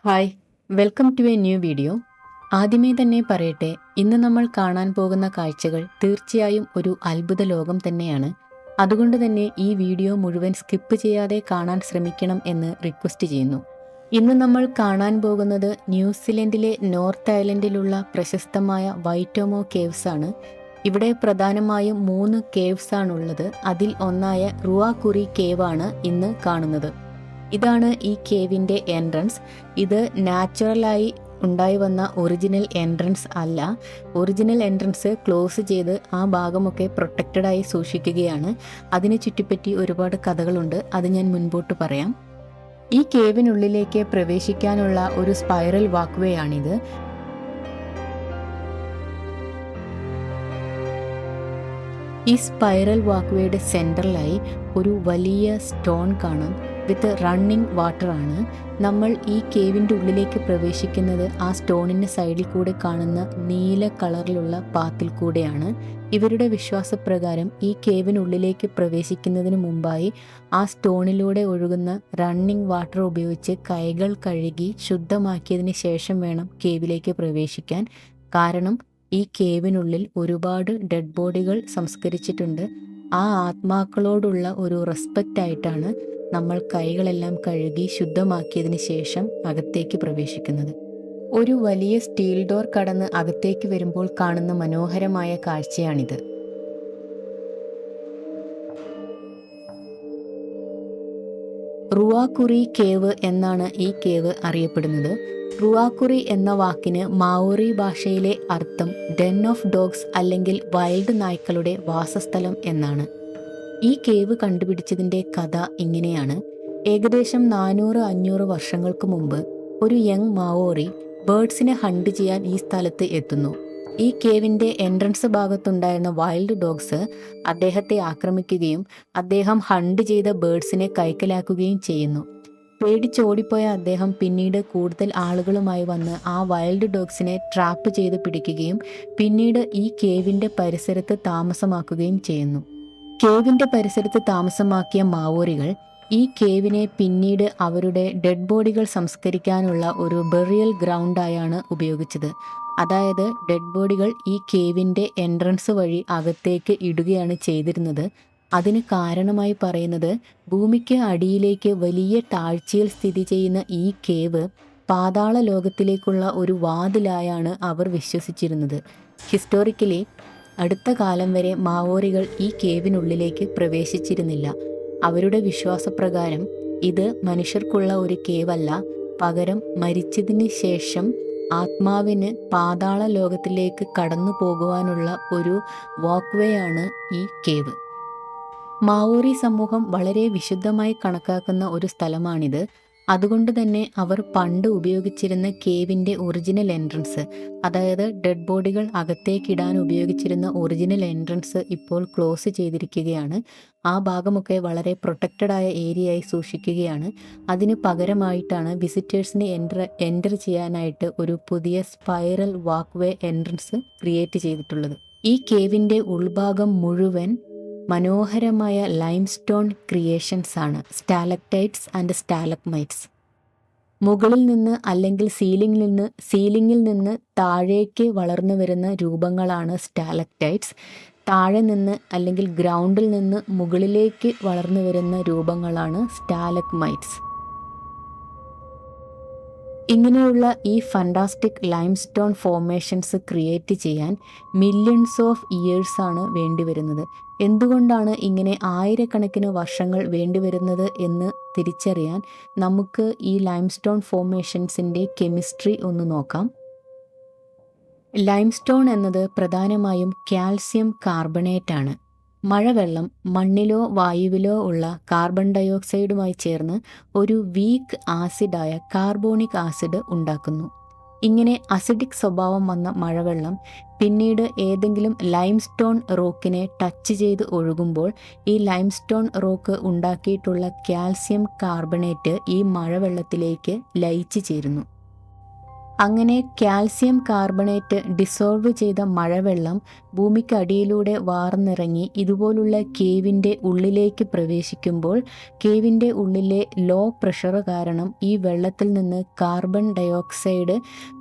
Hi, welcome to a new video. ആദ്യമേ തന്നെ പറയട്ടെ, ഇന്ന് നമ്മൾ കാണാൻ പോകുന്ന കാഴ്ചകൾ തീർച്ചയായും ഒരു അത്ഭുത ലോകം തന്നെയാണ്. അതുകൊണ്ട് തന്നെ ഈ വീഡിയോ മുഴുവൻ സ്കിപ്പ് ചെയ്യാതെ കാണാൻ ശ്രമിക്കണം എന്ന് റിക്വസ്റ്റ് ചെയ്യുന്നു. ഇന്ന് നമ്മൾ കാണാൻ പോകുന്നത് ന്യൂസിലൻഡിലെ നോർത്ത് ഐലൻഡിലുള്ള പ്രശസ്തമായ വൈറ്റോമോ കേവ്സ് ആണ്. ഇവിടെ പ്രധാനമായും 3 കേവ്സ് ആണുള്ളത്. അതിൽ ഒന്നായ റുവാകുറി കേവ് ആണ് ഇന്ന് കാണുന്നത്. ഇതാണ് ഈ കേവിൻ്റെ എൻട്രൻസ്. ഇത് നാച്ചുറലായി ഉണ്ടായി വന്ന ഒറിജിനൽ എൻട്രൻസ് അല്ല. ഒറിജിനൽ എൻട്രൻസ് ക്ലോസ് ചെയ്ത് ആ ഭാഗമൊക്കെ പ്രൊട്ടക്റ്റഡായി സൂക്ഷിക്കുകയാണ്. അതിനെ ചുറ്റിപ്പറ്റി ഒരുപാട് കഥകളുണ്ട്, അത് ഞാൻ മുൻപോട്ട് പറയാം. ഈ കേവിനുള്ളിലേക്ക് പ്രവേശിക്കാനുള്ള ഒരു സ്പൈറൽ വാക്ക്വേ ആണിത്. ഈ സ്പൈറൽ വാക്ക്വേയുടെ സെൻറ്ററിലായി ഒരു വലിയ സ്റ്റോൺ കാണാം. വിത്ത് റണ്ണിങ് വാട്ടർ ആണ്. നമ്മൾ ഈ കേവിൻ്റെ ഉള്ളിലേക്ക് പ്രവേശിക്കുന്നത് ആ സ്റ്റോണിൻ്റെ സൈഡിൽ കൂടെ കാണുന്ന നീല കളറിലുള്ള പാത്തിൽ കൂടെയാണ്. ഇവരുടെ വിശ്വാസപ്രകാരം ഈ കേവിനുള്ളിലേക്ക് പ്രവേശിക്കുന്നതിന് മുമ്പായി ആ സ്റ്റോണിലൂടെ ഒഴുകുന്ന റണ്ണിങ് വാട്ടർ ഉപയോഗിച്ച് കൈകൾ കഴുകി ശുദ്ധമാക്കിയതിന് ശേഷം വേണം കേവിലേക്ക് പ്രവേശിക്കാൻ. കാരണം ഈ കേവിനുള്ളിൽ ഒരുപാട് ഡെഡ് ബോഡികൾ സംസ്കരിച്ചിട്ടുണ്ട്. ആ ആത്മാക്കളോടുള്ള ഒരു റെസ്പെക്റ്റ് ആയിട്ടാണ് നമ്മൾ കൈകളെല്ലാം കഴുകി ശുദ്ധമാക്കിയതിന് ശേഷം അകത്തേക്ക് പ്രവേശിക്കുന്നത്. ഒരു വലിയ സ്റ്റീൽ ഡോർ കടന്ന് അകത്തേക്ക് വരുമ്പോൾ കാണുന്ന മനോഹരമായ കാഴ്ചയാണിത്. റുവാകുറി കേവ് എന്നാണ് ഈ കേവ് അറിയപ്പെടുന്നത്. റുവാകുറി എന്ന വാക്കിന് മാവോറി ഭാഷയിലെ അർത്ഥം ഡെൻ ഓഫ് ഡോഗ്സ് അല്ലെങ്കിൽ വൈൽഡ് നായ്ക്കളുടെ വാസസ്ഥലം എന്നാണ്. ഈ കേവ് കണ്ടുപിടിച്ചതിൻ്റെ കഥ ഇങ്ങനെയാണ്. ഏകദേശം 400-500 വർഷങ്ങൾക്ക് മുമ്പ് ഒരു യങ് മാവോറി ബേർഡ്സിനെ ഹണ്ട് ചെയ്യാൻ ഈ സ്ഥലത്ത് എത്തുന്നു. ഈ കേവിൻ്റെ എൻട്രൻസ് ഭാഗത്തുണ്ടായിരുന്ന വൈൽഡ് ഡോഗ്സ് അദ്ദേഹത്തെ ആക്രമിക്കുകയും അദ്ദേഹം ഹണ്ട് ചെയ്ത ബേർഡ്സിനെ കൈക്കലാക്കുകയും ചെയ്യുന്നു. പേടിച്ചോടിപ്പോയ അദ്ദേഹം പിന്നീട് കൂടുതൽ ആളുകളുമായി വന്ന് ആ വൈൽഡ് ഡോഗ്സിനെ ട്രാപ്പ് ചെയ്ത് പിടിക്കുകയും പിന്നീട് ഈ കേവിൻ്റെ പരിസരത്ത് താമസമാക്കുകയും ചെയ്യുന്നു. കേവിൻ്റെ പരിസരത്ത് താമസമാക്കിയ മാവോറികൾ ഈ കേവിനെ പിന്നീട് അവരുടെ ഡെഡ് ബോഡികൾ സംസ്കരിക്കാനുള്ള ഒരു ബെറിയൽ ഗ്രൗണ്ടായാണ് ഉപയോഗിച്ചത്. അതായത് ഡെഡ് ബോഡികൾ ഈ കേവിൻ്റെ എൻട്രൻസ് വഴി അകത്തേക്ക് ഇടുകയാണ് ചെയ്തിരുന്നത്. അതിന് കാരണമായി പറയുന്നത് ഭൂമിക്ക് അടിയിലേക്ക് വലിയ താഴ്ചയിൽ സ്ഥിതി ചെയ്യുന്ന ഈ കേവ് പാതാള ലോകത്തിലേക്കുള്ള ഒരു വാതിലായാണ് അവർ വിശ്വസിച്ചിരുന്നത്. ഹിസ്റ്റോറിക്കലി അടുത്ത കാലം വരെ മാവോറികൾ ഈ കേവിനുള്ളിലേക്ക് പ്രവേശിച്ചിരുന്നില്ല. അവരുടെ വിശ്വാസപ്രകാരം ഇത് മനുഷ്യർക്കുള്ള ഒരു കേവല്ല, പകരം മരിച്ചതിന് ശേഷം ആത്മാവിന് പാതാള ലോകത്തിലേക്ക് കടന്നു പോകുവാനുള്ള ഒരു വാക്ക്വേ ആണ് ഈ കേവ്. മാവോറി സമൂഹം വളരെ വിശുദ്ധമായി കണക്കാക്കുന്ന ഒരു സ്ഥലമാണിത്. അതുകൊണ്ട് തന്നെ അവർ പണ്ട് ഉപയോഗിച്ചിരുന്ന കേവിൻ്റെ ഒറിജിനൽ എൻട്രൻസ്, അതായത് ഡെഡ് ബോഡികൾ അകത്തേക്കിടാൻ ഉപയോഗിച്ചിരുന്ന ഒറിജിനൽ എൻട്രൻസ് ഇപ്പോൾ ക്ലോസ് ചെയ്തിരിക്കുകയാണ്. ആ ഭാഗമൊക്കെ വളരെ പ്രൊട്ടക്റ്റഡായ ഏരിയയായി സൂക്ഷിക്കുകയാണ്. അതിന് പകരമായിട്ടാണ് വിസിറ്റേഴ്സിന് എൻ്റർ ചെയ്യാനായിട്ട് ഒരു പുതിയ സ്പൈറൽ വാക്ക്വേ എൻട്രൻസ് ക്രിയേറ്റ് ചെയ്തിട്ടുള്ളത്. ഈ കേവിൻ്റെ ഉൾഭാഗം മുഴുവൻ മനോഹരമായ ലൈംസ്റ്റോൺ ക്രിയേഷൻസ് ആണ്, സ്റ്റാലക്ടൈറ്റ്സ് ആൻഡ് സ്റ്റാലഗ്മൈറ്റ്സ്. മുകളിൽ നിന്ന് അല്ലെങ്കിൽ സീലിംഗിൽ നിന്ന് താഴേക്ക് വളർന്നു വരുന്ന രൂപങ്ങളാണ് സ്റ്റാലക്ടൈറ്റ്സ്. താഴെ നിന്ന് അല്ലെങ്കിൽ ഗ്രൗണ്ടിൽ നിന്ന് മുകളിലേക്ക് വളർന്നു വരുന്ന രൂപങ്ങളാണ് സ്റ്റാലഗ്മൈറ്റ്സ്. ഇങ്ങനെയുള്ള ഈ ഫാന്റാസ്റ്റിക് ലൈംസ്റ്റോൺ ഫോർമേഷൻസ് ക്രിയേറ്റ് ചെയ്യാൻ മില്യൺസ് ഓഫ് ഇയേഴ്സ് ആണ് വേണ്ടിവരുന്നത്. എന്തുകൊണ്ടാണ് ഇങ്ങനെ ആയിരക്കണക്കിന് വർഷങ്ങൾ വേണ്ടിവരുന്നത് എന്ന് തിരിച്ചറിയാൻ നമുക്ക് ഈ ലൈംസ്റ്റോൺ ഫോർമേഷൻസിൻ്റെ കെമിസ്ട്രി ഒന്ന് നോക്കാം. ലൈംസ്റ്റോൺ എന്നത് പ്രധാനമായും കാൽസ്യം കാർബണേറ്റ് ആണ്. മഴവെള്ളം മണ്ണിലോ വായുവിലോ ഉള്ള കാർബൺ ഡയോക്സൈഡുമായി ചേർന്ന് ഒരു വീക്ക് ആസിഡായ കാർബോണിക് ആസിഡ് ഉണ്ടാക്കുന്നു. ഇങ്ങനെ അസിഡിക് സ്വഭാവം വന്ന മഴവെള്ളം പിന്നീട് ഏതെങ്കിലും ലൈംസ്റ്റോൺ റോക്കിനെ ടച്ച് ചെയ്ത് ഒഴുകുമ്പോൾ ഈ ലൈംസ്റ്റോൺ റോക്ക് ഉണ്ടാക്കിയിട്ടുള്ള കാൽസ്യം കാർബണേറ്റ് ഈ മഴവെള്ളത്തിലേക്ക് ലയിച്ചു ചേരുന്നു. അങ്ങനെ കാൽസ്യം കാർബണേറ്റ് ഡിസോൾവ് ചെയ്ത മഴവെള്ളം ഭൂമിക്കടിയിലൂടെ വാർന്നിറങ്ങി ഇതുപോലുള്ള കേവിൻ്റെ ഉള്ളിലേക്ക് പ്രവേശിക്കുമ്പോൾ കേവിൻ്റെ ഉള്ളിലെ ലോ പ്രഷർ കാരണം ഈ വെള്ളത്തിൽ നിന്ന് കാർബൺ ഡയോക്സൈഡ്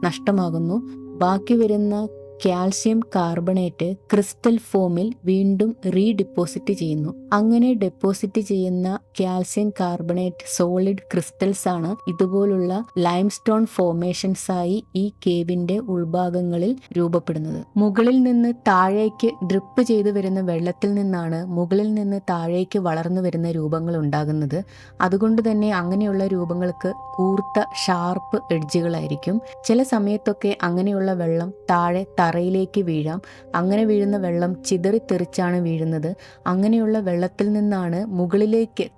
നഷ്ടമാകുന്നു. ബാക്കി വരുന്ന കാൽസ്യം കാർബണേറ്റ് ക്രിസ്റ്റൽ ഫോമിൽ വീണ്ടും റീഡിപ്പോസിറ്റ് ചെയ്യുന്നു. അങ്ങനെ ഡെപ്പോസിറ്റ് ചെയ്യുന്ന കാൽസ്യം കാർബണേറ്റ് സോളിഡ് ക്രിസ്റ്റൽസ് ആണ് ഇതുപോലുള്ള ലൈംസ്റ്റോൺ ഫോർമേഷൻസ് ആയി ഈ കേവിന്റെ ഉൾഭാഗങ്ങളിൽ രൂപപ്പെടുന്നത്. മുകളിൽ നിന്ന് താഴേക്ക് ഡ്രിപ്പ് ചെയ്തു വരുന്ന വെള്ളത്തിൽ നിന്നാണ് മുകളിൽ നിന്ന് താഴേക്ക് വളർന്നു വരുന്ന രൂപങ്ങൾ ഉണ്ടാകുന്നത്. അതുകൊണ്ട് തന്നെ അങ്ങനെയുള്ള രൂപങ്ങൾക്ക് കൂർത്ത ഷാർപ്പ് എഡ്ജുകളായിരിക്കും. ചില സമയത്തൊക്കെ അങ്ങനെയുള്ള വെള്ളം താഴെ തറയിലേക്ക് വീഴാം. അങ്ങനെ വീഴുന്ന വെള്ളം ചിതറിത്തെറിച്ചാണ് വീഴുന്നത്. അങ്ങനെയുള്ള വെള്ളത്തിൽ നിന്നാണ്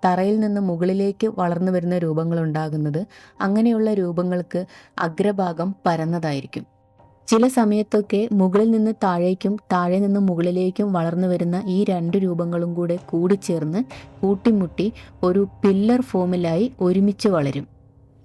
തറയിൽ നിന്ന് മുകളിലേക്ക് വളർന്നു വരുന്ന രൂപങ്ങൾ ഉണ്ടാകുന്നത്. അങ്ങനെയുള്ള രൂപങ്ങൾക്ക് അഗ്രഭാഗം പരന്നതായിരിക്കും. ചില സമയത്തൊക്കെ മുകളിൽ നിന്ന് താഴേക്കും താഴെ നിന്ന് മുകളിലേക്കും വളർന്നു വരുന്ന ഈ രണ്ട് രൂപങ്ങളും കൂടെ കൂടിച്ചേർന്ന് കൂട്ടിമുട്ടി ഒരു പില്ലർ ഫോമിലായി ഒരുമിച്ച് വളരും.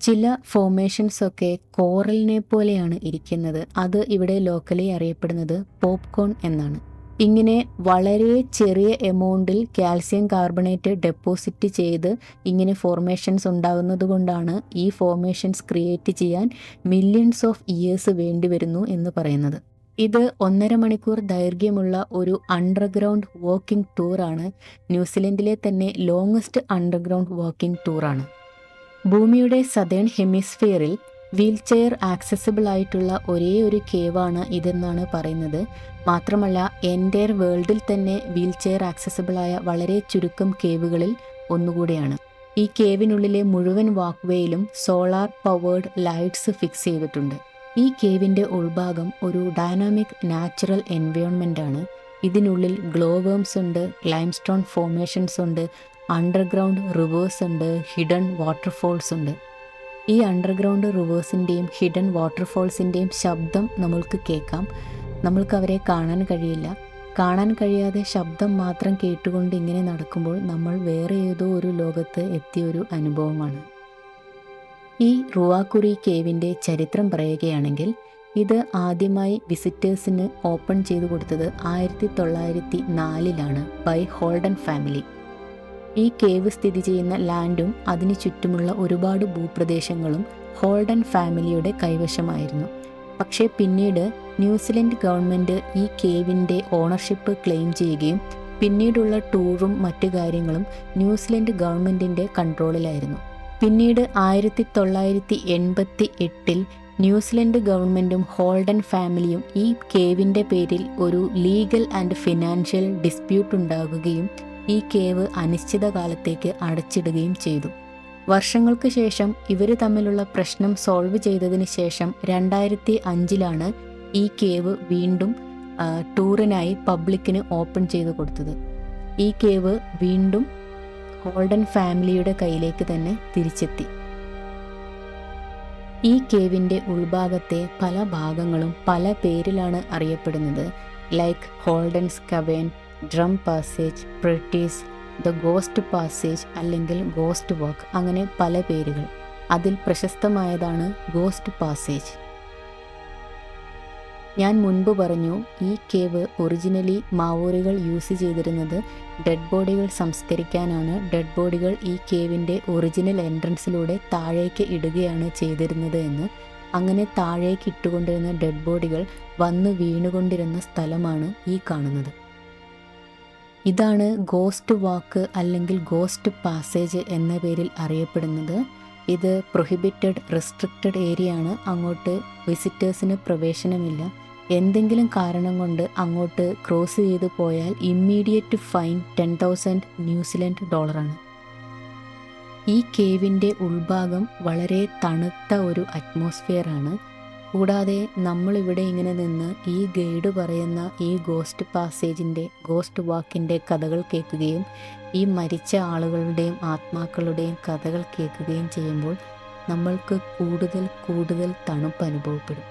ചില ഫോർമേഷൻസൊക്കെ കോറലിനെ പോലെയാണ് ഇരിക്കുന്നത്. അത് ഇവിടെ ലോക്കലി അറിയപ്പെടുന്നത് പോപ്കോൺ എന്നാണ്. ഇങ്ങനെ വളരെ ചെറിയ എമൗണ്ടിൽ കാൽസ്യം കാർബണേറ്റ് ഡെപ്പോസിറ്റ് ചെയ്ത് ഇങ്ങനെ ഫോർമേഷൻസ് ഉണ്ടാകുന്നത് കൊണ്ടാണ് ഈ ഫോർമേഷൻസ് ക്രിയേറ്റ് ചെയ്യാൻ മില്യൺസ് ഓഫ് ഇയേഴ്സ് വേണ്ടി വരുന്നു എന്ന് പറയുന്നത്. ഇത് 1.5 മണിക്കൂർ ദൈർഘ്യമുള്ള ഒരു അണ്ടർഗ്രൗണ്ട് വാക്കിംഗ് ടൂറാണ്. ന്യൂസിലൻഡിലെ തന്നെ ലോങ്ങസ്റ്റ് അണ്ടർഗ്രൗണ്ട് വാക്കിംഗ് ടൂറാണ്. ഭൂമിയുടെ സദേൺ ഹെമിസ്ഫിയറിൽ വീൽ ചെയർ ആക്സസിബിൾ ആയിട്ടുള്ള ഒരേ ഒരു കേവാണ് ഇതെന്നാണ് പറയുന്നത്. മാത്രമല്ല എൻ്റയർ വേൾഡിൽ തന്നെ വീൽ ചെയർ ആക്സസിബിളായ വളരെ ചുരുക്കം കേവുകളിൽ ഒന്നുകൂടിയാണ്. ഈ കേവിനുള്ളിലെ മുഴുവൻ വാക്ക്വേയിലും സോളാർ പവേർഡ് ലൈറ്റ്സ് ഫിക്സ് ചെയ്തിട്ടുണ്ട്. ഈ കേവിൻ്റെ ഉൾഭാഗം ഒരു ഡൈനാമിക് നാച്ചുറൽ എൻവയോൺമെൻ്റ് ആണ്. ഇതിനുള്ളിൽ ഗ്ലോ വേംസ് ഉണ്ട്, ലൈംസ്റ്റോൺ ഫോർമേഷൻസ് ഉണ്ട്, അണ്ടർഗ്രൗണ്ട് റിവേഴ്സ് ഉണ്ട്, ഹിഡൻ വാട്ടർഫോൾസ് ഉണ്ട്. ഈ അണ്ടർഗ്രൗണ്ട് റിവേഴ്സിൻ്റെയും ഹിഡൻ വാട്ടർഫോൾസിൻ്റെയും ശബ്ദം നമ്മൾക്ക് കേൾക്കാം. നമ്മൾക്ക് അവരെ കാണാൻ കഴിയില്ല. കാണാൻ കഴിയാതെ ശബ്ദം മാത്രം കേട്ടുകൊണ്ട് ഇങ്ങനെ നടക്കുമ്പോൾ നമ്മൾ വേറെ ഏതോ ഒരു ലോകത്ത് എത്തിയൊരു അനുഭവമാണ്. ഈ റുവാക്കുറി കേവിൻ്റെ ചരിത്രം പറയുകയാണെങ്കിൽ ഇത് ആദ്യമായി വിസിറ്റേഴ്സിന് ഓപ്പൺ ചെയ്തു കൊടുത്തത് 1904 ബൈ ഹോൾഡൻ ഫാമിലി. ഈ കേവ് സ്ഥിതി ചെയ്യുന്ന ലാൻഡും അതിനു ചുറ്റുമുള്ള ഒരുപാട് ഭൂപ്രദേശങ്ങളും ഹോൾഡൻ ഫാമിലിയുടെ കൈവശമായിരുന്നു. പക്ഷേ പിന്നീട് ന്യൂസിലൻഡ് ഗവൺമെൻറ് ഈ കേവിൻ്റെ ഓണർഷിപ്പ് ക്ലെയിം ചെയ്യുകയും പിന്നീടുള്ള ടൂറും മറ്റു കാര്യങ്ങളും ന്യൂസിലൻഡ് ഗവൺമെൻറ്റിൻ്റെ കൺട്രോളിലായിരുന്നു. പിന്നീട് 1988 ന്യൂസിലൻഡ് ഗവൺമെൻറ്റും ഹോൾഡൻ ഫാമിലിയും ഈ കേവിൻ്റെ പേരിൽ ഒരു ലീഗൽ ആൻഡ് ഫിനാൻഷ്യൽ ഡിസ്പ്യൂട്ട് ഉണ്ടാകുകയും ഈ കേവ് അനിശ്ചിതകാലത്തേക്ക് അടച്ചിടുകയും ചെയ്തു. വർഷങ്ങൾക്ക് ശേഷം ഇവർ തമ്മിലുള്ള പ്രശ്നം സോൾവ് ചെയ്തതിന് ശേഷം 2005 ഈ കേവ് വീണ്ടും ടൂറിനായി പബ്ലിക്കിന് ഓപ്പൺ ചെയ്തു കൊടുത്തത്. ഈ കേവ് വീണ്ടും ഹോൾഡൻ ഫാമിലിയുടെ കയ്യിലേക്ക് തന്നെ തിരിച്ചെത്തി. ഈ കേവിൻ്റെ ഉൾഭാഗത്തെ പല ഭാഗങ്ങളും പല പേരിലാണ് അറിയപ്പെടുന്നത്. Like Holden's cavern, drum passage, പ്രിട്ടീസ്, ദ ഗോസ്റ്റ് പാസേജ് അല്ലെങ്കിൽ ഗോസ്റ്റ് വാക്ക്, അങ്ങനെ പല പേരുകൾ. അതിൽ പ്രശസ്തമായതാണ് ഗോസ്റ്റ് പാസേജ്. ഞാൻ മുൻപ് പറഞ്ഞു ഈ കേവ് ഒറിജിനലി മാവോറികൾ യൂസ് ചെയ്തിരുന്നത് ഡെഡ് ബോഡികൾ സംസ്കരിക്കാനാണ്. ഡെഡ് ബോഡികൾ ഈ കേവിൻ്റെ ഒറിജിനൽ എൻട്രൻസിലൂടെ താഴേക്ക് ഇടുകയാണ് ചെയ്തിരുന്നത് എന്ന്. അങ്ങനെ താഴേക്ക് ഇട്ടുകൊണ്ടിരുന്ന ഡെഡ് ബോഡികൾ വന്ന് വീണുകൊണ്ടിരുന്ന സ്ഥലമാണ് ഈ കാണുന്നത്. ഇതാണ് ഗോസ്റ്റ് വാക്ക് അല്ലെങ്കിൽ ഗോസ്റ്റ് പാസേജ് എന്ന പേരിൽ അറിയപ്പെടുന്നത്. ഇത് പ്രൊഹിബിറ്റഡ് റെസ്ട്രിക്റ്റഡ് ഏരിയ ആണ്. അങ്ങോട്ട് വിസിറ്റേഴ്സിന് പ്രവേശനമില്ല. എന്തെങ്കിലും കാരണം കൊണ്ട് അങ്ങോട്ട് ക്രോസ് ചെയ്തു പോയാൽ ഇമ്മീഡിയറ്റ് ഫൈൻ $10,000 ആണ്. ഈ കേവിൻ്റെ ഉൾഭാഗം വളരെ തണുത്ത ഒരു അറ്റ്മോസ്ഫിയറാണ്. കൂടാതെ നമ്മളിവിടെ ഇങ്ങനെ നിന്ന് ഈ ഗൈഡ് പറയുന്ന ഈ ഗോസ്റ്റ് പാസേജിൻ്റെ ഗോസ്റ്റ് വാക്കിൻ്റെ കഥകൾ കേൾക്കുകയും ഈ മരിച്ച ആളുകളുടെയും ആത്മാക്കളുടെയും കഥകൾ കേൾക്കുകയും ചെയ്യുമ്പോൾ നമ്മൾക്ക് കൂടുതൽ കൂടുതൽ തണുപ്പ് അനുഭവപ്പെടും.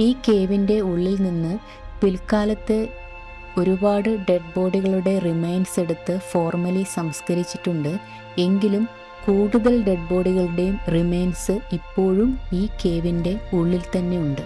ഈ കേവിൻ്റെ ഉള്ളിൽ നിന്ന് പിൽക്കാലത്ത് ഒരുപാട് ഡെഡ് ബോഡികളുടെ റിമൈൻസ് എടുത്ത് ഫോർമലി സംസ്കരിച്ചിട്ടുണ്ട്. എങ്കിലും കൂടുതൽ ഡെഡ് ബോഡികളുടെയും റിമെയിൻസ് ഇപ്പോഴും ഈ കേവിൻ്റെ ഉള്ളിൽ തന്നെ ഉണ്ട്.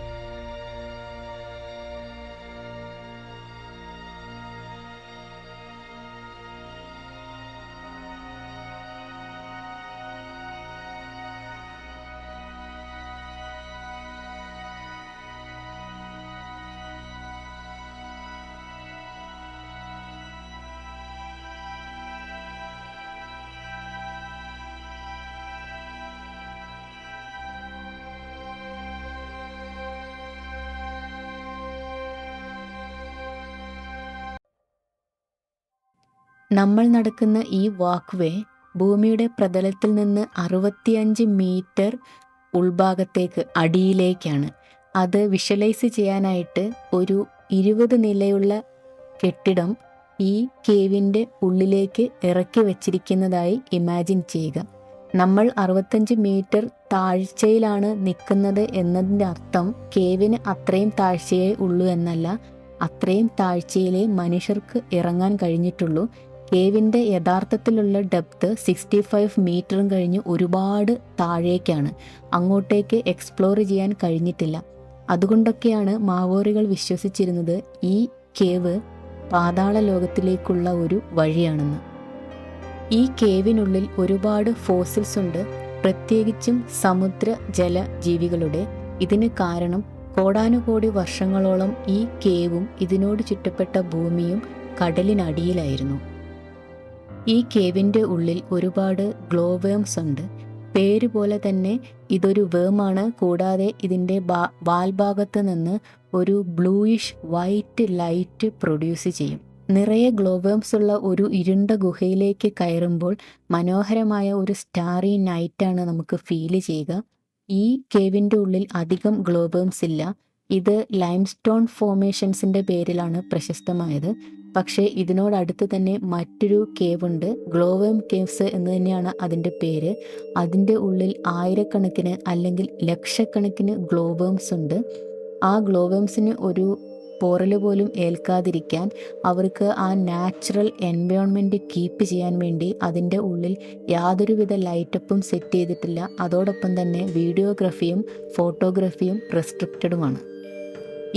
നമ്മൾ നടക്കുന്ന ഈ വാക്ക്വേ ഭൂമിയുടെ പ്രതലത്തിൽ നിന്ന് 65 മീറ്റർ ഉൾഭാഗത്തേക്ക് അടിയിലേക്കാണ്. അത് വിഷ്വലൈസ് ചെയ്യാനായിട്ട് ഒരു 20 നിലയുള്ള കെട്ടിടം ഈ കേവിൻ്റെ ഉള്ളിലേക്ക് ഇറക്കി വച്ചിരിക്കുന്നതായി ഇമാജിൻ ചെയ്യുക. നമ്മൾ 65 മീറ്റർ താഴ്ചയിലാണ് നിൽക്കുന്നത് എന്നതിൻ്റെ അർത്ഥം കേവിന് അത്രയും താഴ്ചയേ ഉള്ളൂ എന്നല്ല, അത്രയും താഴ്ചയിലേ മനുഷ്യർക്ക് ഇറങ്ങാൻ കഴിഞ്ഞിട്ടുള്ളൂ. കേവിൻ്റെ യഥാർത്ഥത്തിലുള്ള ഡെപ്ത് 65 മീറ്ററും കഴിഞ്ഞ് ഒരുപാട് താഴേക്കാണ്. അങ്ങോട്ടേക്ക് എക്സ്പ്ലോർ ചെയ്യാൻ കഴിഞ്ഞിട്ടില്ല. അതുകൊണ്ടൊക്കെയാണ് മാവോറികൾ വിശ്വസിച്ചിരുന്നത് ഈ കേവ് പാതാള ലോകത്തിലേക്കുള്ള ഒരു വഴിയാണെന്ന്. ഈ കേവിനുള്ളിൽ ഒരുപാട് ഫോസിൽസ് ഉണ്ട്, പ്രത്യേകിച്ചും സമുദ്ര ജല ജീവികളുടെ. ഇതിന് കാരണം കോടാനുകോടി വർഷങ്ങളോളം ഈ കേവും ഇതിനോട് ചുറ്റപ്പെട്ട ഭൂമിയും കടലിനടിയിലായിരുന്നു. ഈ കേവിൻ്റെ ഉള്ളിൽ ഒരുപാട് ഗ്ലോ വേംസ് ഉണ്ട്. പേര് പോലെ തന്നെ ഇതൊരു വേമാണ്. കൂടാതെ ഇതിൻ്റെ വാൽഭാഗത്ത് നിന്ന് ഒരു ബ്ലൂയിഷ് വൈറ്റ് ലൈറ്റ് പ്രൊഡ്യൂസ് ചെയ്യും. നിറയെ ഗ്ലോ വേംസ് ഉള്ള ഒരു ഇരുണ്ട ഗുഹയിലേക്ക് കയറുമ്പോൾ മനോഹരമായ ഒരു സ്റ്റാറി നൈറ്റാണ് നമുക്ക് ഫീൽ ചെയ്യുക. ഈ കേവിൻ്റെ ഉള്ളിൽ അധികം ഗ്ലോ വേംസ് ഇല്ല. ഇത് ലൈംസ്റ്റോൺ ഫോർമേഷൻസിൻ്റെ പേരിലാണ് പ്രശസ്തമായത്. പക്ഷേ ഇതിനോടടുത്ത് തന്നെ മറ്റൊരു കേവ് ഉണ്ട്, ഗ്ലോവേം കേവ്സ് എന്ന് തന്നെയാണ് അതിൻ്റെ പേര്. അതിൻ്റെ ഉള്ളിൽ ആയിരക്കണക്കിന് അല്ലെങ്കിൽ ലക്ഷക്കണക്കിന് ഗ്ലോവേംസ് ഉണ്ട്. ആ ഗ്ലോവേംസിന് ഒരു പോറൽ പോലും ഏൽക്കാതിരിക്കാൻ അവർക്ക് ആ നാച്ചുറൽ എൻവയോൺമെൻറ്റ് കീപ്പ് ചെയ്യാൻ വേണ്ടി അതിൻ്റെ ഉള്ളിൽ യാതൊരുവിധ ലൈറ്റപ്പും സെറ്റ് ചെയ്തിട്ടില്ല. അതോടൊപ്പം തന്നെ വീഡിയോഗ്രാഫിയും ഫോട്ടോഗ്രാഫിയും റെസ്ട്രിക്റ്റഡുമാണ്.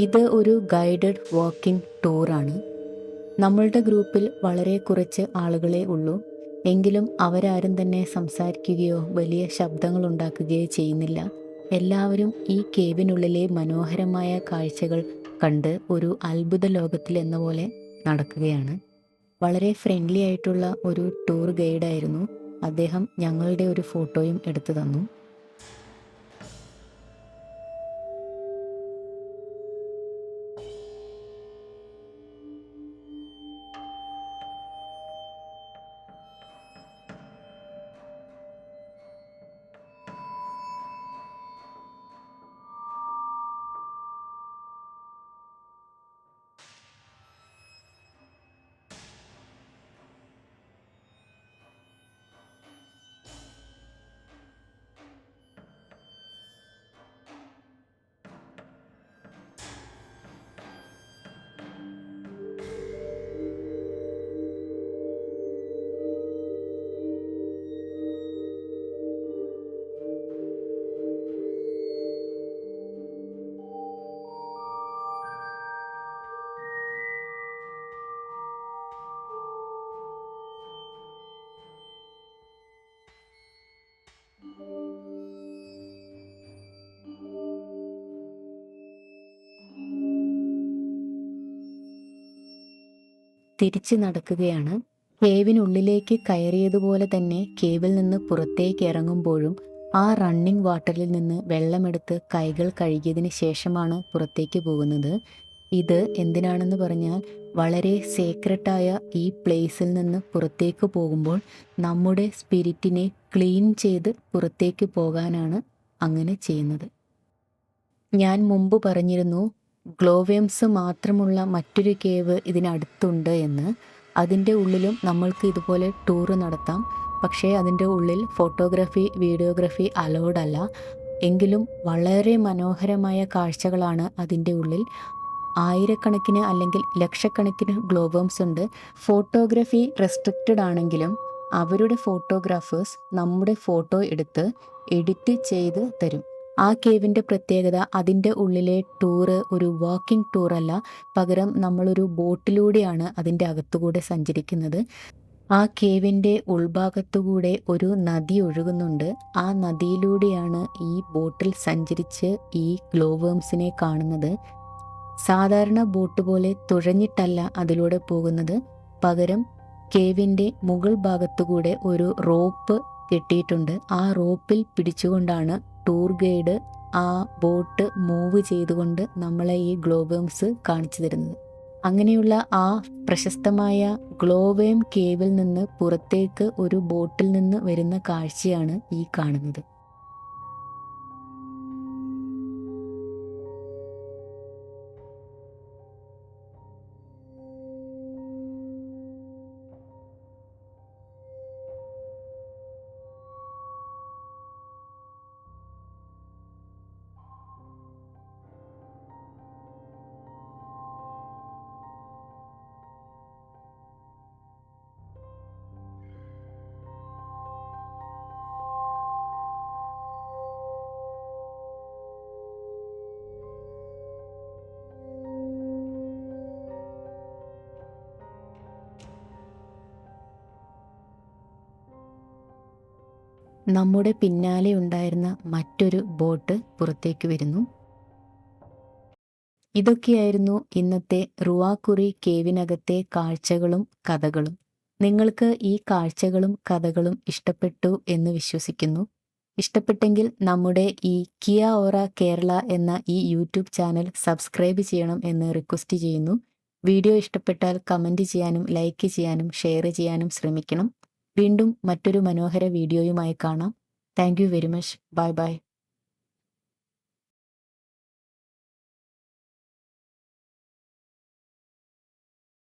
ഇത് ഒരു ഗൈഡഡ് വാക്കിംഗ് ടൂറാണ്. നമ്മളുടെ ഗ്രൂപ്പിൽ വളരെ കുറച്ച് ആളുകളെ ഉള്ളൂ. എങ്കിലും അവരാരും തന്നെ സംസാരിക്കുകയോ വലിയ ശബ്ദങ്ങൾ ഉണ്ടാക്കുകയോ ചെയ്യുന്നില്ല. എല്ലാവരും ഈ കേവിനുള്ളിലെ മനോഹരമായ കാഴ്ചകൾ കണ്ട് ഒരു അത്ഭുത ലോകത്തിൽ എന്ന പോലെ നടക്കുകയാണ്. വളരെ ഫ്രണ്ട്ലി ആയിട്ടുള്ള ഒരു ടൂർ ഗൈഡായിരുന്നു അദ്ദേഹം. ഞങ്ങളുടെ ഒരു ഫോട്ടോയും എടുത്തു തന്നു. തിരിച്ചു നടക്കുകയാണ്. കേവിനുള്ളിലേക്ക് കയറിയതുപോലെ തന്നെ കേവിൽ നിന്ന് പുറത്തേക്ക് ഇറങ്ങുമ്പോഴും ആ റണ്ണിങ് വാട്ടറിൽ നിന്ന് വെള്ളമെടുത്ത് കൈകൾ കഴുകിയതിന് ശേഷമാണ് പുറത്തേക്ക് പോകുന്നത്. ഇത് എന്തിനാണെന്ന് പറഞ്ഞാൽ വളരെ സേക്രട്ടായ ഈ പ്ലേസിൽ നിന്ന് പുറത്തേക്ക് പോകുമ്പോൾ നമ്മുടെ സ്പിരിറ്റിനെ ക്ലീൻ ചെയ്ത് പുറത്തേക്ക് പോകാനാണ് അങ്ങനെ ചെയ്യുന്നത്. ഞാൻ മുമ്പ് പറഞ്ഞിരുന്നു ഗ്ലോവേംസ് മാത്രമുള്ള മറ്റൊരു കേവ് ഇതിനടുത്തുണ്ട് എന്ന്. അതിൻ്റെ ഉള്ളിലും നമ്മൾക്ക് ഇതുപോലെ ടൂറ് നടത്താം. പക്ഷേ അതിൻ്റെ ഉള്ളിൽ ഫോട്ടോഗ്രാഫി വീഡിയോഗ്രാഫി അലൗഡ് അല്ല. എങ്കിലും വളരെ മനോഹരമായ കാഴ്ചകളാണ് അതിൻ്റെ ഉള്ളിൽ. ആയിരക്കണക്കിന് അല്ലെങ്കിൽ ലക്ഷക്കണക്കിന് ഗ്ലോവേംസ് ഉണ്ട്. ഫോട്ടോഗ്രാഫി റെസ്ട്രിക്റ്റഡ് ആണെങ്കിലും അവരുടെ ഫോട്ടോഗ്രാഫേഴ്സ് നമ്മുടെ ഫോട്ടോ എടുത്ത് എഡിറ്റ് ചെയ്ത് തരും. ആ കേവിൻ്റെ പ്രത്യേകത, അതിൻ്റെ ഉള്ളിലെ ടൂറ് ഒരു വാക്കിംഗ് ടൂറല്ല, പകരം നമ്മളൊരു ബോട്ടിലൂടെയാണ് അതിൻ്റെ അകത്തുകൂടെ സഞ്ചരിക്കുന്നത്. ആ കേവിൻ്റെ ഉൾഭാഗത്തുകൂടെ ഒരു നദി ഒഴുകുന്നുണ്ട്. ആ നദിയിലൂടെയാണ് ഈ ബോട്ടിൽ സഞ്ചരിച്ച് ഈ ഗ്ലോ വേംസിനെ കാണുന്നത്. സാധാരണ ബോട്ട് പോലെ തുഴഞ്ഞിട്ടല്ല അതിലൂടെ പോകുന്നത്, പകരം കേവിൻ്റെ മുകൾ ഭാഗത്തുകൂടെ ഒരു റോപ്പ് കെട്ടിയിട്ടുണ്ട്. ആ റോപ്പിൽ പിടിച്ചുകൊണ്ടാണ് ടൂർ ഗൈഡ് ആ ബോട്ട് മൂവ് ചെയ്തുകൊണ്ട് നമ്മളെ ഈ ഗ്ലോ വേംസ് കാണിച്ചു തരുന്നത്. അങ്ങനെയുള്ള ആ പ്രശസ്തമായ ഗ്ലോവേം കേവിൽ നിന്ന് പുറത്തേക്ക് ഒരു ബോട്ടിൽ നിന്ന് വരുന്ന കാഴ്ചയാണ് ഈ കാണുന്നത്. നമ്മുടെ പിന്നാലെ ഉണ്ടായിരുന്ന മറ്റൊരു ബോട്ട് പുറത്തേക്ക് വരുന്നു. ഇതൊക്കെയായിരുന്നു ഇന്നത്തെ റുവാക്കുറി കേവിനകത്തെ കാഴ്ചകളും കഥകളും. നിങ്ങൾക്ക് ഈ കാഴ്ചകളും കഥകളും ഇഷ്ടപ്പെട്ടു എന്ന് വിശ്വസിക്കുന്നു. ഇഷ്ടപ്പെട്ടെങ്കിൽ നമ്മുടെ ഈ കിയ ഓറ കേരള എന്ന ഈ യൂട്യൂബ് ചാനൽ സബ്സ്ക്രൈബ് ചെയ്യണം എന്ന് റിക്വസ്റ്റ് ചെയ്യുന്നു. വീഡിയോ ഇഷ്ടപ്പെട്ടാൽ കമൻറ്റ് ചെയ്യാനും ലൈക്ക് ചെയ്യാനും ഷെയർ ചെയ്യാനും ശ്രമിക്കണം. വീണ്ടും മറ്റൊരു മനോഹര വീഡിയോയുമായി കാണാം. Thank you very much. Bye bye.